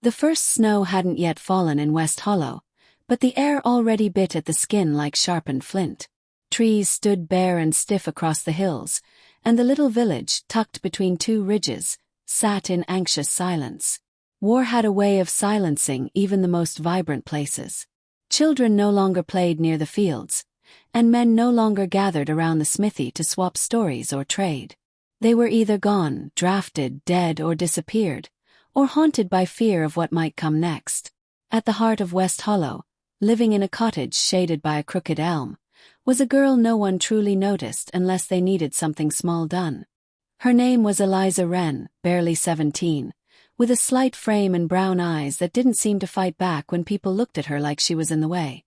The first snow hadn't yet fallen in West Hollow, but the air already bit at the skin like sharpened flint. Trees stood bare and stiff across the hills, and the little village, tucked between two ridges, sat in anxious silence. War had a way of silencing even the most vibrant places. Children no longer played near the fields, and men no longer gathered around the smithy to swap stories or trade. They were either gone, drafted, dead, or disappeared, or haunted by fear of what might come next. At the heart of West Hollow, living in a cottage shaded by a crooked elm, was a girl no one truly noticed unless they needed something small done. Her name was Eliza Wren, barely 17, with a slight frame and brown eyes that didn't seem to fight back when people looked at her like she was in the way.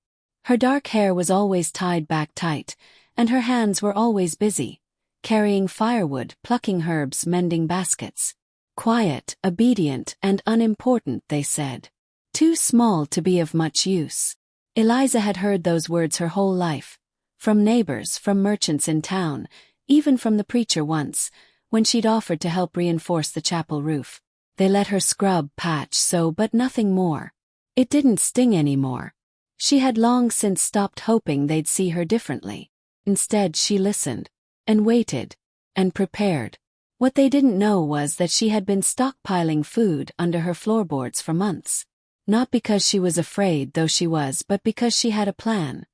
Her dark hair was always tied back tight, and her hands were always busy, carrying firewood, plucking herbs, mending baskets. Quiet, obedient, and unimportant, they said. Too small to be of much use. Eliza had heard those words her whole life, from neighbors, from merchants in town, even from the preacher once, when she'd offered to help reinforce the chapel roof. They let her scrub, patch, sew, but nothing more. It didn't sting anymore. She had long since stopped hoping they'd see her differently. Instead, she listened, and waited, and prepared. What they didn't know was that she had been stockpiling food under her floorboards for months. Not because she was afraid, though she was, but because she had a plan.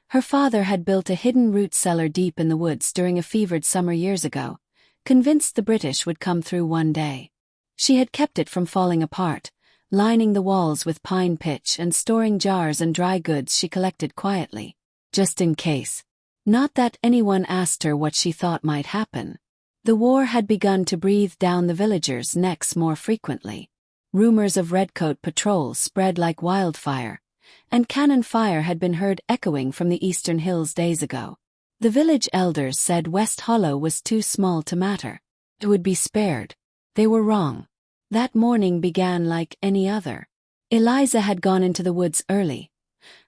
Her father had built a hidden root cellar deep in the woods during a fevered summer years ago, convinced the British would come through one day. She had kept it from falling apart, lining the walls with pine pitch and storing jars and dry goods she collected quietly, just in case. Not that anyone asked her what she thought might happen. The war had begun to breathe down the villagers' necks more frequently. Rumors of redcoat patrols spread like wildfire, and cannon fire had been heard echoing from the eastern hills days ago. The village elders said West Hollow was too small to matter. It would be spared. They were wrong. That morning began like any other. Eliza had gone into the woods early,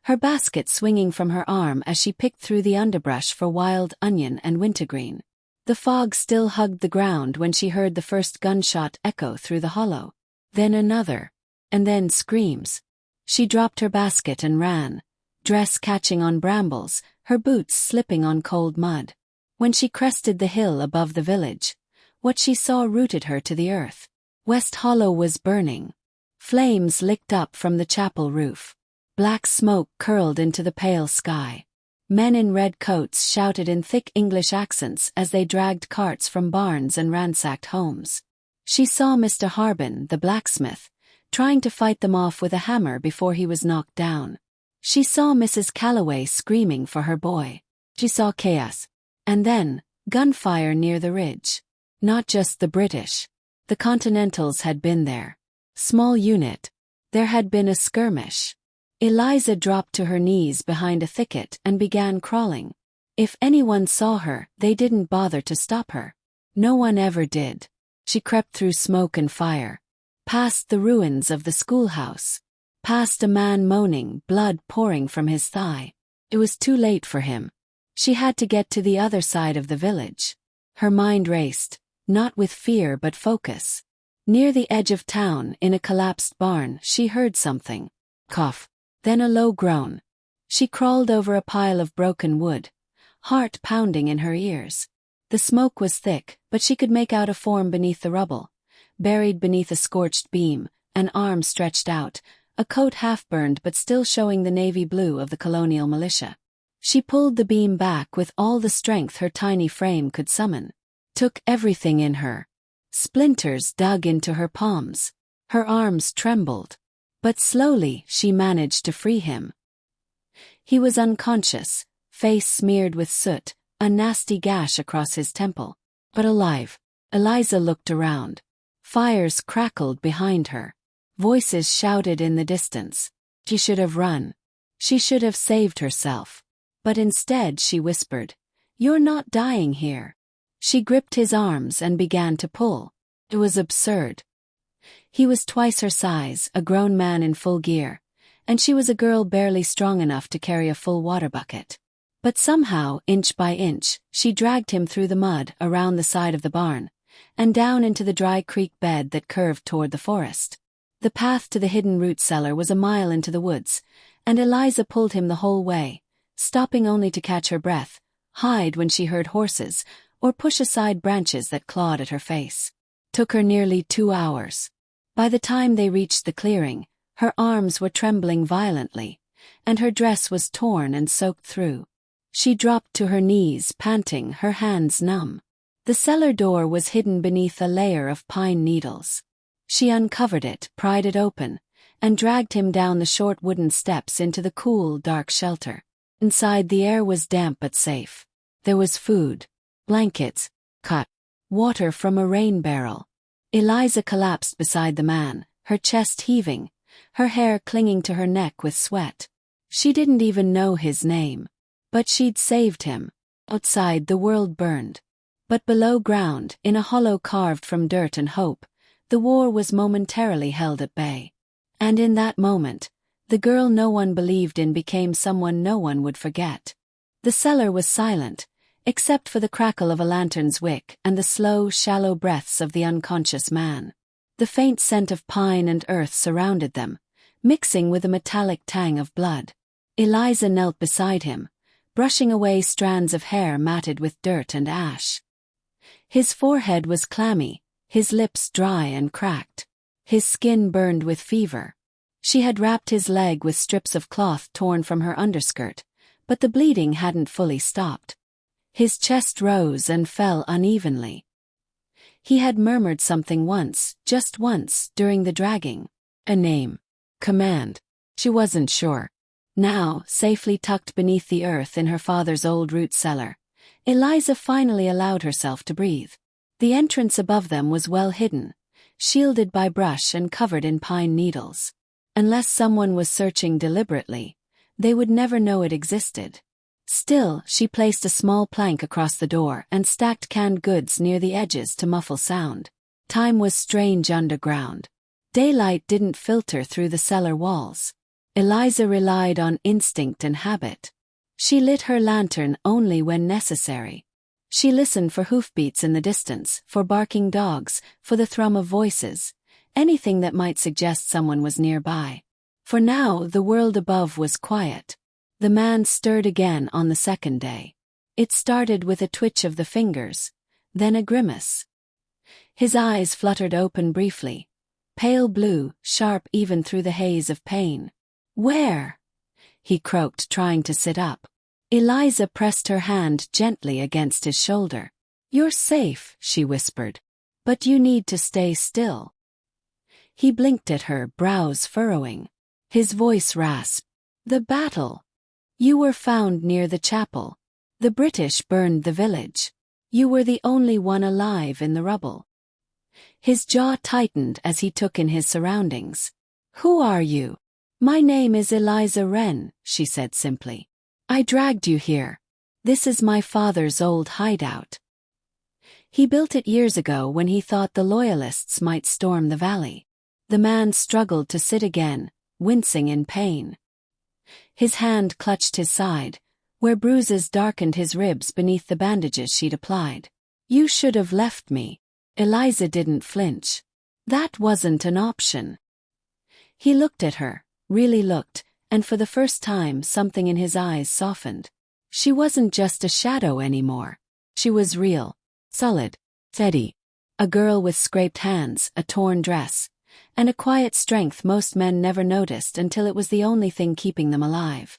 her basket swinging from her arm as she picked through the underbrush for wild onion and wintergreen. The fog still hugged the ground when she heard the first gunshot echo through the hollow. Then another, and then screams. She dropped her basket and ran, dress catching on brambles, her boots slipping on cold mud. When she crested the hill above the village, what she saw rooted her to the earth. West Hollow was burning. Flames licked up from the chapel roof. Black smoke curled into the pale sky. Men in red coats shouted in thick English accents as they dragged carts from barns and ransacked homes. She saw Mr. Harbin, the blacksmith, trying to fight them off with a hammer before he was knocked down. She saw Mrs. Calloway screaming for her boy. She saw chaos. And then, gunfire near the ridge. Not just the British. The Continentals had been there. Small unit. There had been a skirmish. Eliza dropped to her knees behind a thicket and began crawling. If anyone saw her, they didn't bother to stop her. No one ever did. She crept through smoke and fire, past the ruins of the schoolhouse, past a man moaning, blood pouring from his thigh. It was too late for him. She had to get to the other side of the village. Her mind raced, not with fear but focus. Near the edge of town, in a collapsed barn, she heard something. Cough. Then a low groan. She crawled over a pile of broken wood, heart pounding in her ears. The smoke was thick, but she could make out a form beneath the rubble, buried beneath a scorched beam, an arm stretched out, a coat half-burned but still showing the navy blue of the colonial militia. She pulled the beam back with all the strength her tiny frame could summon. Took everything in her. Splinters dug into her palms. Her arms trembled. But slowly she managed to free him. He was unconscious, face smeared with soot, a nasty gash across his temple, but alive. Eliza looked around. Fires crackled behind her. Voices shouted in the distance. She should have run. She should have saved herself. But instead she whispered, "You're not dying here." She gripped his arms and began to pull. It was absurd. He was twice her size, a grown man in full gear, and she was a girl barely strong enough to carry a full water bucket. But somehow, inch by inch, she dragged him through the mud around the side of the barn, and down into the dry creek bed that curved toward the forest. The path to the hidden root cellar was a mile into the woods, and Eliza pulled him the whole way, stopping only to catch her breath, hide when she heard horses, or push aside branches that clawed at her face. Took her nearly 2 hours. By the time they reached the clearing, her arms were trembling violently, and her dress was torn and soaked through. She dropped to her knees, panting, her hands numb. The cellar door was hidden beneath a layer of pine needles. She uncovered it, pried it open, and dragged him down the short wooden steps into the cool, dark shelter. Inside, the air was damp but safe. There was food, blankets, water from a rain barrel. Eliza collapsed beside the man, her chest heaving, her hair clinging to her neck with sweat. She didn't even know his name. But she'd saved him. Outside, the world burned. But below ground, in a hollow carved from dirt and hope, the war was momentarily held at bay. And in that moment, the girl no one believed in became someone no one would forget. The cellar was silent, except for the crackle of a lantern's wick and the slow, shallow breaths of the unconscious man. The faint scent of pine and earth surrounded them, mixing with a metallic tang of blood. Eliza knelt beside him, brushing away strands of hair matted with dirt and ash. His forehead was clammy, his lips dry and cracked. His skin burned with fever. She had wrapped his leg with strips of cloth torn from her underskirt, but the bleeding hadn't fully stopped. His chest rose and fell unevenly. He had murmured something once, just once, during the dragging. A name. Command. She wasn't sure. Now, safely tucked beneath the earth in her father's old root cellar, Eliza finally allowed herself to breathe. The entrance above them was well hidden, shielded by brush and covered in pine needles. Unless someone was searching deliberately, they would never know it existed. Still, she placed a small plank across the door and stacked canned goods near the edges to muffle sound. Time was strange underground. Daylight didn't filter through the cellar walls. Eliza relied on instinct and habit. She lit her lantern only when necessary. She listened for hoofbeats in the distance, for barking dogs, for the thrum of voices, anything that might suggest someone was nearby. For now, the world above was quiet. The man stirred again on the second day. It started with a twitch of the fingers, then a grimace. His eyes fluttered open briefly, pale blue, sharp even through the haze of pain. "Where?" he croaked, trying to sit up. Eliza pressed her hand gently against his shoulder. "You're safe," she whispered. "But you need to stay still." He blinked at her, brows furrowing. His voice rasped. "The battle. You were found near the chapel. The British burned the village. You were the only one alive in the rubble." His jaw tightened as he took in his surroundings. "Who are you?" "My name is Eliza Wren," she said simply. "I dragged you here. This is my father's old hideout. He built it years ago when he thought the Loyalists might storm the valley." The man struggled to sit again, wincing in pain. His hand clutched his side, where bruises darkened his ribs beneath the bandages she'd applied. "You should have left me." Eliza didn't flinch. That wasn't an option. He looked at her, really looked, and for the first time something in his eyes softened. She wasn't just a shadow anymore. She was real, solid, steady. A girl with scraped hands, a torn dress, and a quiet strength most men never noticed until it was the only thing keeping them alive.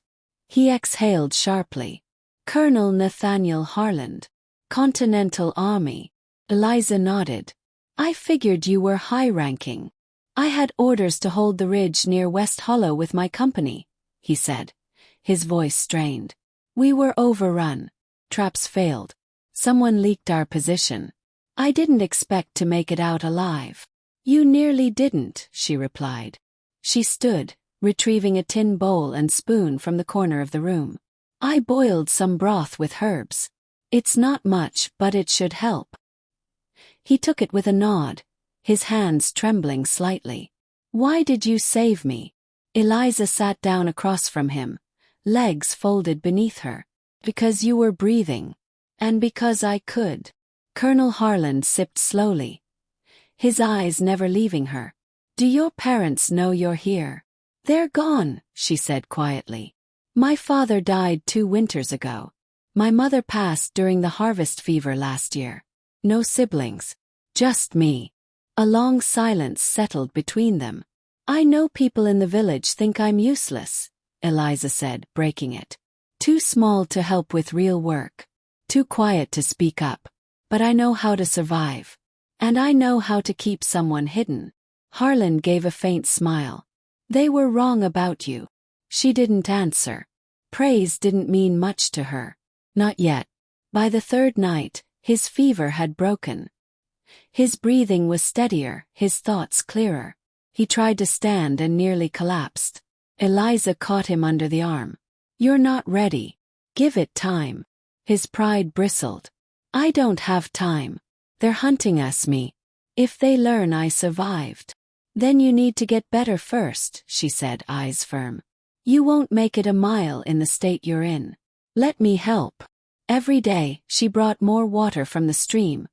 He exhaled sharply. "Colonel Nathaniel Harland. Continental Army." Eliza nodded. "I figured you were high-ranking. I had orders to hold the ridge near West Hollow with my company," he said, his voice strained. "We were overrun. Traps failed. Someone leaked our position. I didn't expect to make it out alive." "You nearly didn't," she replied. She stood, retrieving a tin bowl and spoon from the corner of the room. "I boiled some broth with herbs. It's not much, but it should help." He took it with a nod, his hands trembling slightly. "Why did you save me?" Eliza sat down across from him, legs folded beneath her. "Because you were breathing. And because I could." Colonel Harland sipped slowly, his eyes never leaving her. Do your parents know you're here? They're gone, she said quietly. My father died 2 winters ago. My mother passed during the harvest fever last year. No siblings. Just me. A long silence settled between them. I know people in the village think I'm useless, Eliza said, breaking it. Too small to help with real work. Too quiet to speak up. But I know how to survive. And I know how to keep someone hidden. Harlan gave a faint smile. They were wrong about you. She didn't answer. Praise didn't mean much to her. Not yet. By the 3rd night, his fever had broken. His breathing was steadier, his thoughts clearer. He tried to stand and nearly collapsed. Eliza caught him under the arm. You're not ready. Give it time. His pride bristled. I don't have time. They're hunting me. If they learn I survived. Then you need to get better first, she said, eyes firm. You won't make it a mile in the state you're in. Let me help. Every day, she brought more water from the stream,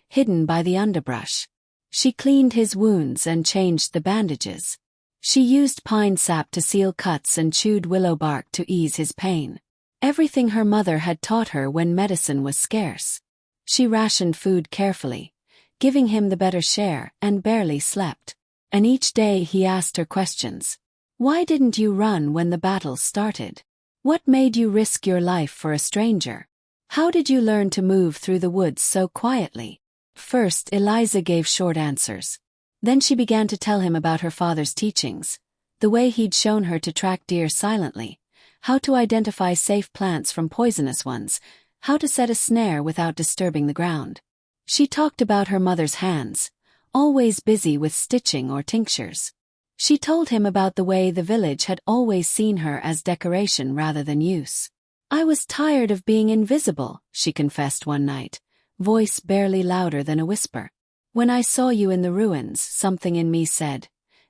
hidden by the underbrush. She cleaned his wounds and changed the bandages. She used pine sap to seal cuts and chewed willow bark to ease his pain. Everything her mother had taught her when medicine was scarce. She rationed food carefully, giving him the better share, and barely slept. And each day he asked her questions. Why didn't you run when the battle started? What made you risk your life for a stranger? How did you learn to move through the woods so quietly? First, Eliza gave short answers. Then she began to tell him about her father's teachings, the way he'd shown her to track deer silently, how to identify safe plants from poisonous ones, how to set a snare without disturbing the ground. She talked about her mother's hands, always busy with stitching or tinctures. She told him about the way the village had always seen her as decoration rather than use. I was tired of being invisible, she confessed one night, voice barely louder than a whisper. When I saw you in the ruins, something in me said,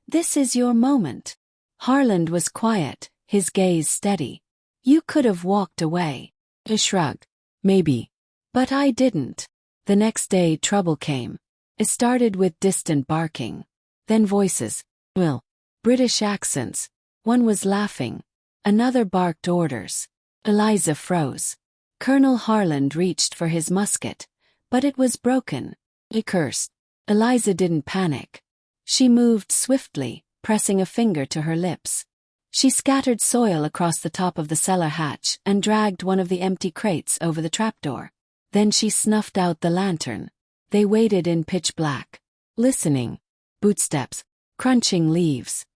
this is your moment. Harlan was quiet, his gaze steady. You could have walked away. He shrugged. Maybe. But I didn't. The next day trouble came. It started with distant barking. Then voices. Well, British accents. One was laughing. Another barked orders. Eliza froze. Colonel Harlan reached for his musket, but it was broken. He cursed. Eliza didn't panic. She moved swiftly, pressing a finger to her lips. She scattered soil across the top of the cellar hatch and dragged one of the empty crates over the trapdoor. Then she snuffed out the lantern. They waited in pitch black. Listening. Footsteps. Crunching leaves.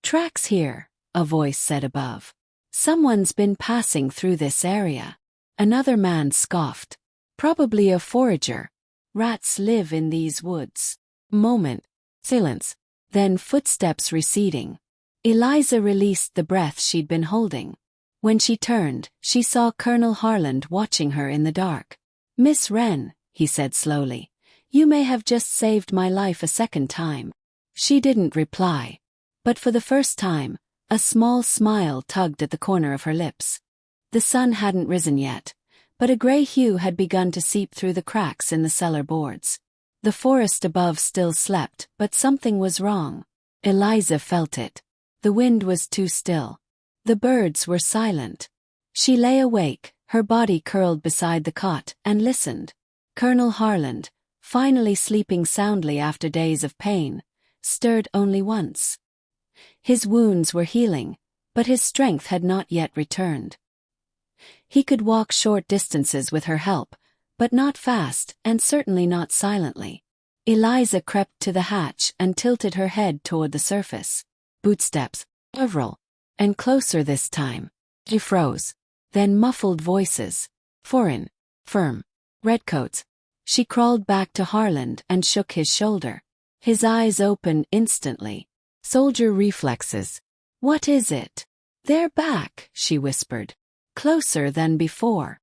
Tracks here, a voice said above. Someone's been passing through this area. Another man scoffed. Probably a forager. Rats live in these woods. Moment. Silence. Then footsteps receding. Eliza released the breath she'd been holding. When she turned, she saw Colonel Harlan watching her in the dark. Miss Wren, he said slowly, you may have just saved my life a second time. She didn't reply. But for the first time, a small smile tugged at the corner of her lips. The sun hadn't risen yet, but a gray hue had begun to seep through the cracks in the cellar boards. The forest above still slept, but something was wrong. Eliza felt it. The wind was too still. The birds were silent. She lay awake, her body curled beside the cot, and listened. Colonel Harlan, finally sleeping soundly after days of pain, stirred only once. His wounds were healing, but his strength had not yet returned. He could walk short distances with her help, but not fast, and certainly not silently. Eliza crept to the hatch and tilted her head toward the surface. Footsteps. Several. And closer this time. She froze. Then muffled voices. Foreign. Firm. Redcoats. She crawled back to Harlan and shook his shoulder. His eyes opened instantly. Soldier reflexes. What is it? They're back, she whispered. Closer than before.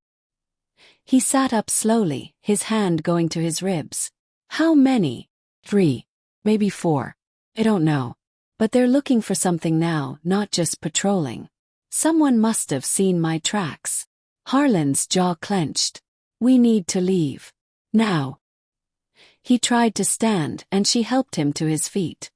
He sat up slowly, his hand going to his ribs. How many? 3. Maybe 4. I don't know. But they're looking for something now, not just patrolling. Someone must have seen my tracks. Harlan's jaw clenched. We need to leave. Now. He tried to stand and she helped him to his feet.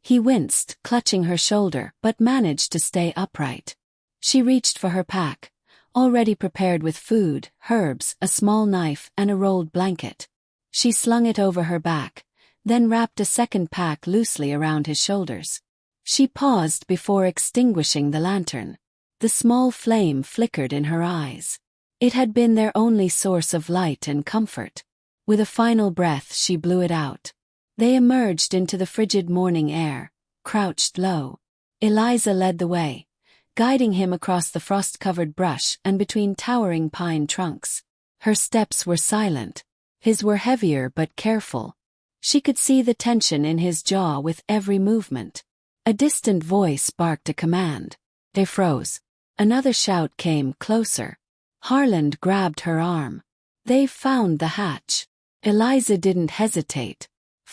He winced, clutching her shoulder, but managed to stay upright. She reached for her pack, already prepared with food, herbs, a small knife, and a rolled blanket. She slung it over her back, then wrapped a second pack loosely around his shoulders. She paused before extinguishing the lantern. The small flame flickered in her eyes. It had been their only source of light and comfort. With a final breath she blew it out. They emerged into the frigid morning air, crouched low. Eliza led the way, guiding him across the frost-covered brush and between towering pine trunks. Her steps were silent. His were heavier but careful. She could see the tension in his jaw with every movement. A distant voice barked a command. They froze. Another shout came closer. Harland grabbed her arm. "They've found the hatch." Eliza didn't hesitate.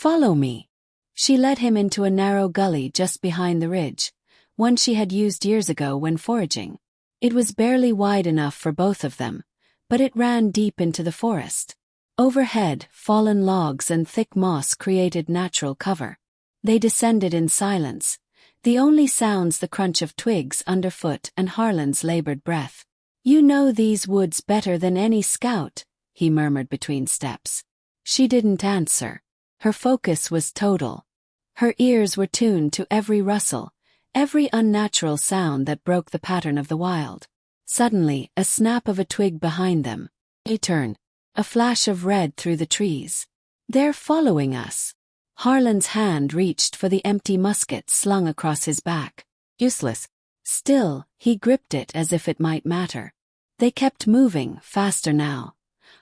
"Follow me." She led him into a narrow gully just behind the ridge, one she had used years ago when foraging. It was barely wide enough for both of them, but it ran deep into the forest. Overhead, fallen logs and thick moss created natural cover. They descended in silence, the only sounds the crunch of twigs underfoot and Harland's labored breath. "You know these woods better than any scout," he murmured between steps. She didn't answer. Her focus was total. Her ears were tuned to every rustle, every unnatural sound that broke the pattern of the wild. Suddenly, a snap of a twig behind them. He turned. A flash of red through the trees. "They're following us." Harland's hand reached for the empty musket slung across his back. Useless. Still, he gripped it as if it might matter. They kept moving, faster now.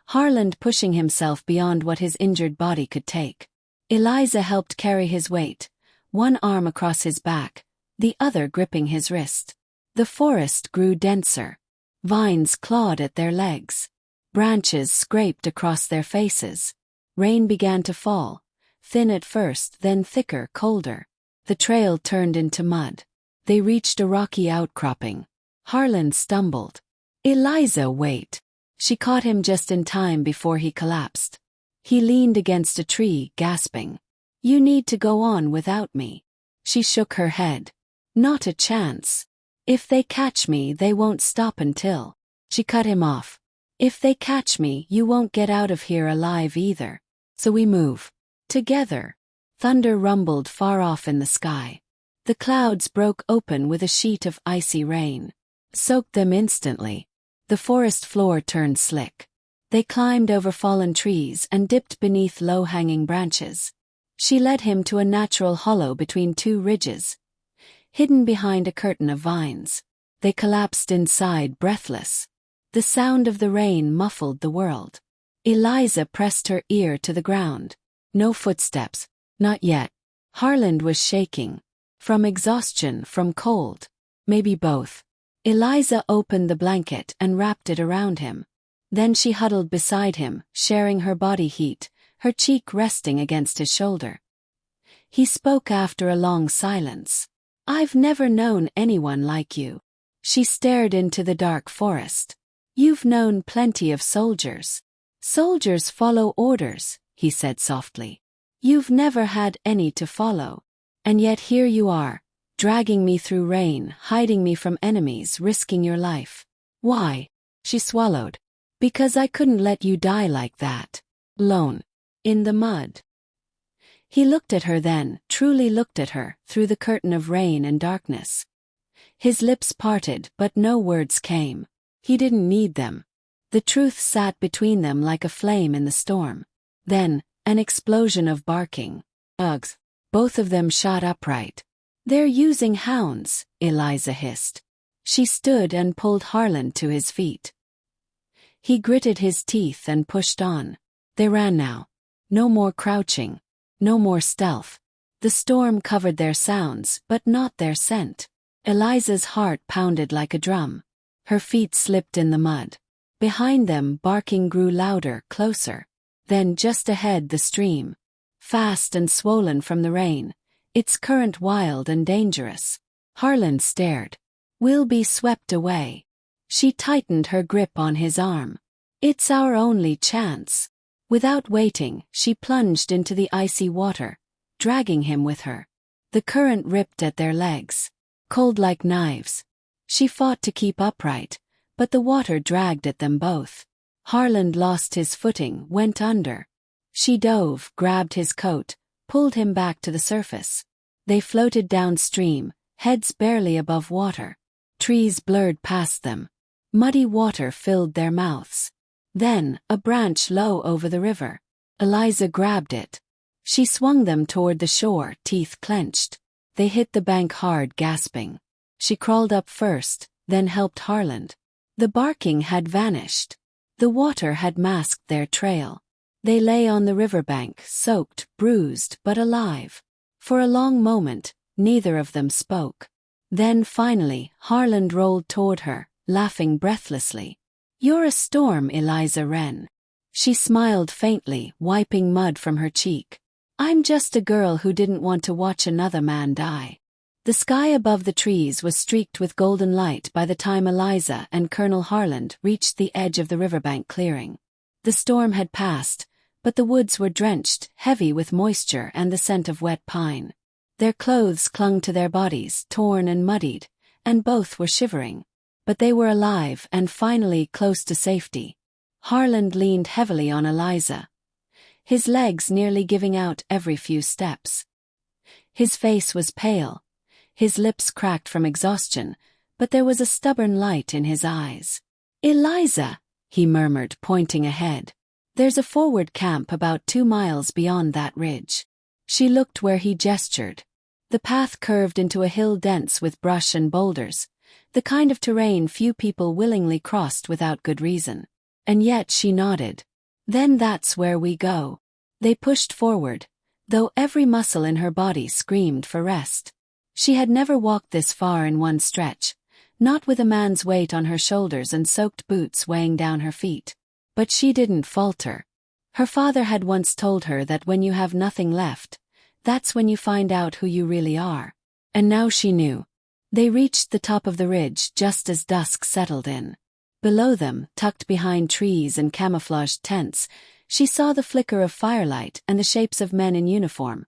Harland pushing himself beyond what his injured body could take. Eliza helped carry his weight, one arm across his back, the other gripping his wrist. The forest grew denser. Vines clawed at their legs. Branches scraped across their faces. Rain began to fall, thin at first, then thicker, colder. The trail turned into mud. They reached a rocky outcropping. Harland stumbled. "Eliza, wait." She caught him just in time before he collapsed. He leaned against a tree, gasping. "You need to go on without me." She shook her head. "Not a chance. If they catch me, they won't stop until..." She cut him off. "If they catch me, you won't get out of here alive either. So we move. Together." Thunder rumbled far off in the sky. The clouds broke open with a sheet of icy rain. Soaked them instantly. The forest floor turned slick. They climbed over fallen trees and dipped beneath low-hanging branches. She led him to a natural hollow between two ridges, hidden behind a curtain of vines. They collapsed inside, breathless. The sound of the rain muffled the world. Eliza pressed her ear to the ground. No footsteps. Not yet. Harland was shaking. From exhaustion, from cold. Maybe both. Eliza opened the blanket and wrapped it around him. Then she huddled beside him, sharing her body heat, her cheek resting against his shoulder. He spoke after a long silence. "I've never known anyone like you." She stared into the dark forest. "You've known plenty of soldiers. Soldiers follow orders," he said softly. "You've never had any to follow. And yet here you are, dragging me through rain, hiding me from enemies, risking your life. Why?" She swallowed. "Because I couldn't let you die like that. Alone. In the mud." He looked at her then, truly looked at her, through the curtain of rain and darkness. His lips parted, but no words came. He didn't need them. The truth sat between them like a flame in the storm. Then, an explosion of barking. Ugh. Both of them shot upright. "They're using hounds," Eliza hissed. She stood and pulled Harland to his feet. He gritted his teeth and pushed on. They ran now. No more crouching. No more stealth. The storm covered their sounds, but not their scent. Eliza's heart pounded like a drum. Her feet slipped in the mud. Behind them, barking grew louder, closer. Then just ahead, the stream. Fast and swollen from the rain, its current wild and dangerous. Harland stared. "We'll be swept away." She tightened her grip on his arm. "It's our only chance." Without waiting, she plunged into the icy water, dragging him with her. The current ripped at their legs, cold like knives. She fought to keep upright, but the water dragged at them both. Harland lost his footing, went under. She dove, grabbed his coat, pulled him back to the surface. They floated downstream, heads barely above water. Trees blurred past them. Muddy water filled their mouths. Then, a branch low over the river. Eliza grabbed it. She swung them toward the shore, teeth clenched. They hit the bank hard, gasping. She crawled up first, then helped Harland. The barking had vanished. The water had masked their trail. They lay on the riverbank, soaked, bruised, but alive. For a long moment, neither of them spoke. Then finally, Harland rolled toward her, laughing breathlessly. "You're a storm, Eliza Wren." She smiled faintly, wiping mud from her cheek. "I'm just a girl who didn't want to watch another man die." The sky above the trees was streaked with golden light by the time Eliza and Colonel Harland reached the edge of the riverbank clearing. The storm had passed, but the woods were drenched, heavy with moisture and the scent of wet pine. Their clothes clung to their bodies, torn and muddied, and both were shivering. But they were alive and finally close to safety. Harland leaned heavily on Eliza, his legs nearly giving out every few steps. His face was pale, his lips cracked from exhaustion, but there was a stubborn light in his eyes. "Eliza," he murmured, pointing ahead. "There's a forward camp about 2 miles beyond that ridge." She looked where he gestured. The path curved into a hill dense with brush and boulders, the kind of terrain few people willingly crossed without good reason. And yet she nodded. "Then that's where we go." They pushed forward, though every muscle in her body screamed for rest. She had never walked this far in one stretch, not with a man's weight on her shoulders and soaked boots weighing down her feet. But she didn't falter. Her father had once told her that when you have nothing left, that's when you find out who you really are. And now she knew. They reached the top of the ridge just as dusk settled in. Below them, tucked behind trees and camouflaged tents, she saw the flicker of firelight and the shapes of men in uniform.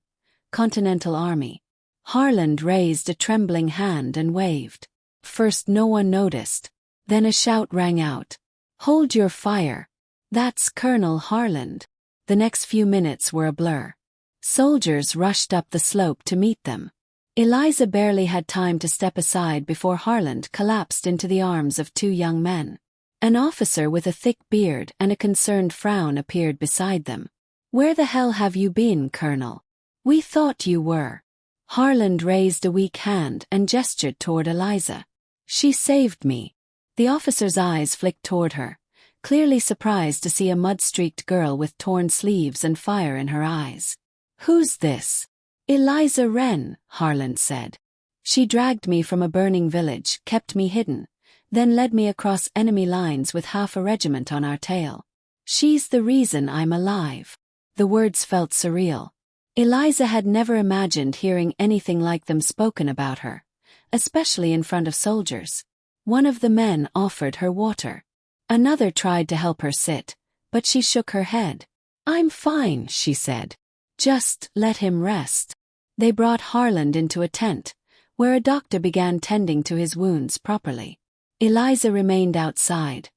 Continental Army. Harland raised a trembling hand and waved. First no one noticed. Then a shout rang out. "Hold your fire!" "That's Colonel Harland." The next few minutes were a blur. Soldiers rushed up the slope to meet them. Eliza barely had time to step aside before Harland collapsed into the arms of 2 young men. An officer with a thick beard and a concerned frown appeared beside them. "Where the hell have you been, Colonel? We thought you were." Harland raised a weak hand and gestured toward Eliza. "She saved me." The officer's eyes flicked toward her, clearly surprised to see a mud-streaked girl with torn sleeves and fire in her eyes. "Who's this?" "Eliza Wren," Harland said. "She dragged me from a burning village, kept me hidden, then led me across enemy lines with half a regiment on our tail. She's the reason I'm alive." The words felt surreal. Eliza had never imagined hearing anything like them spoken about her, especially in front of soldiers. One of the men offered her water. Another tried to help her sit, but she shook her head. "I'm fine," she said. "Just let him rest." They brought Harland into a tent, where a doctor began tending to his wounds properly. Eliza remained outside,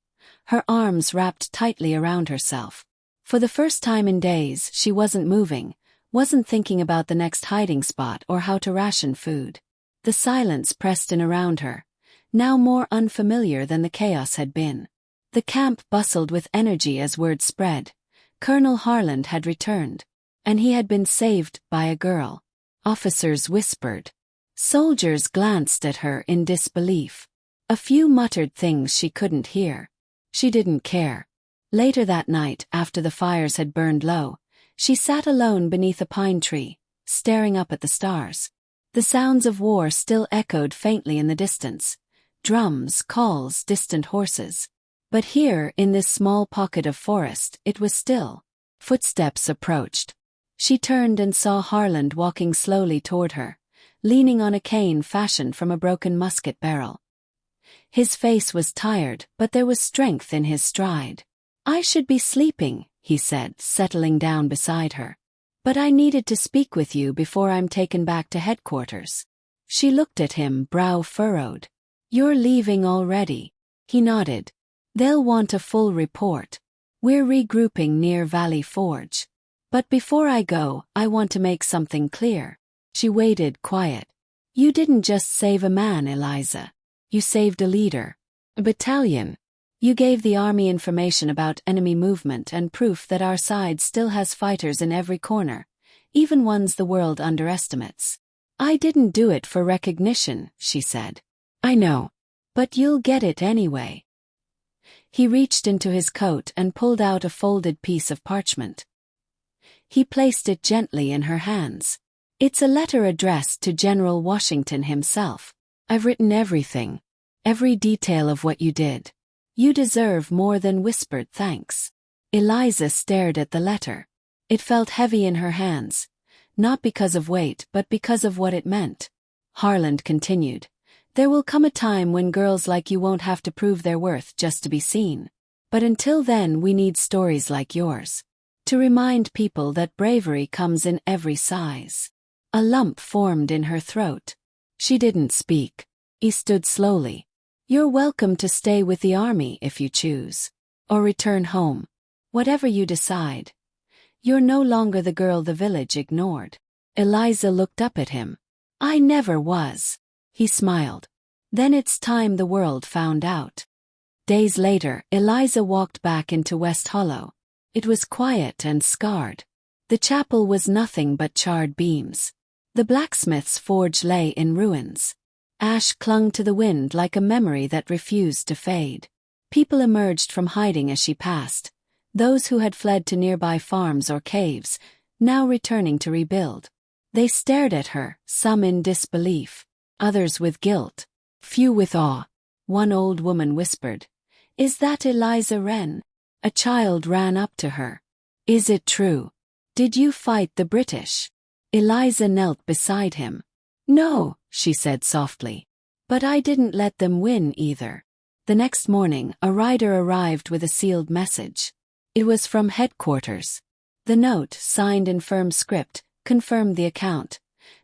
her arms wrapped tightly around herself. For the first time in days, she wasn't moving, wasn't thinking about the next hiding spot or how to ration food. The silence pressed in around her, now more unfamiliar than the chaos had been. The camp bustled with energy as word spread. Colonel Harland had returned, and he had been saved by a girl. Officers whispered. Soldiers glanced at her in disbelief. A few muttered things she couldn't hear. She didn't care. Later that night, after the fires had burned low, she sat alone beneath a pine tree, staring up at the stars. The sounds of war still echoed faintly in the distance. Drums, calls, distant horses. But here, in this small pocket of forest, it was still. Footsteps approached. She turned and saw Harland walking slowly toward her, leaning on a cane fashioned from a broken musket barrel. His face was tired, but there was strength in his stride. "I should be sleeping," he said, settling down beside her. But I needed to speak with you before I'm taken back to headquarters. She looked at him, brow furrowed. You're leaving already? He nodded. They'll want a full report. We're regrouping near Valley Forge. But before I go, I want to make something clear. She waited, quiet. You didn't just save a man, Eliza. You saved a leader. A battalion. You gave the army information about enemy movement and proof that our side still has fighters in every corner, even ones the world underestimates. I didn't do it for recognition, she said. I know. But you'll get it anyway. He reached into his coat and pulled out a folded piece of parchment. He placed it gently in her hands. It's a letter addressed to General Washington himself. I've written everything. Every detail of what you did. You deserve more than whispered thanks. Eliza stared at the letter. It felt heavy in her hands, not because of weight but because of what it meant. Harland continued. There will come a time when girls like you won't have to prove their worth just to be seen. But until then we need stories like yours. To remind people that bravery comes in every size. A lump formed in her throat. She didn't speak. He stood slowly. You're welcome to stay with the army if you choose. Or return home. Whatever you decide. You're no longer the girl the village ignored. Eliza looked up at him. I never was. He smiled. Then it's time the world found out. Days later, Eliza walked back into West Hollow. It was quiet and scarred. The chapel was nothing but charred beams. The blacksmith's forge lay in ruins. Ash clung to the wind like a memory that refused to fade. People emerged from hiding as she passed. Those who had fled to nearby farms or caves, now returning to rebuild. They stared at her, some in disbelief, others with guilt, few with awe. One old woman whispered, "Is that Eliza Wren?" A child ran up to her. "Is it true? Did you fight the British?" Eliza knelt beside him. "No," she said softly. "But I didn't let them win either." The next morning, a rider arrived with a sealed message. It was from headquarters. The note, signed in firm script, confirmed the account.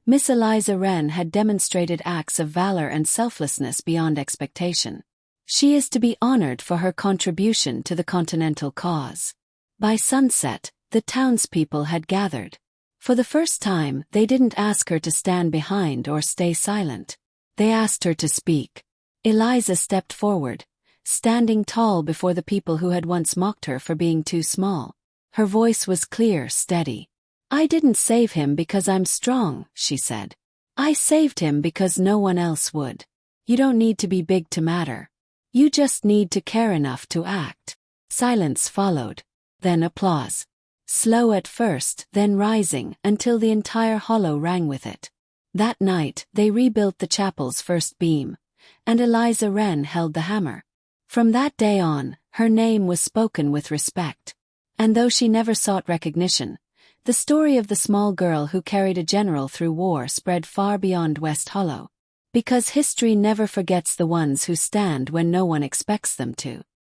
Miss Eliza Wren had demonstrated acts of valor and selflessness beyond expectation. She is to be honored for her contribution to the Continental cause. By sunset, the townspeople had gathered. For the first time, they didn't ask her to stand behind or stay silent. They asked her to speak. Eliza stepped forward, standing tall before the people who had once mocked her for being too small. Her voice was clear, steady. "I didn't save him because I'm strong," she said. "I saved him because no one else would. You don't need to be big to matter. You just need to care enough to act." Silence followed. Then applause. Slow at first, then rising, until the entire hollow rang with it. That night, they rebuilt the chapel's first beam, and Eliza Wren held the hammer. From that day on, her name was spoken with respect. And though she never sought recognition, the story of the small girl who carried a general through war spread far beyond West Hollow. Because history never forgets the ones who stand when no one expects them to.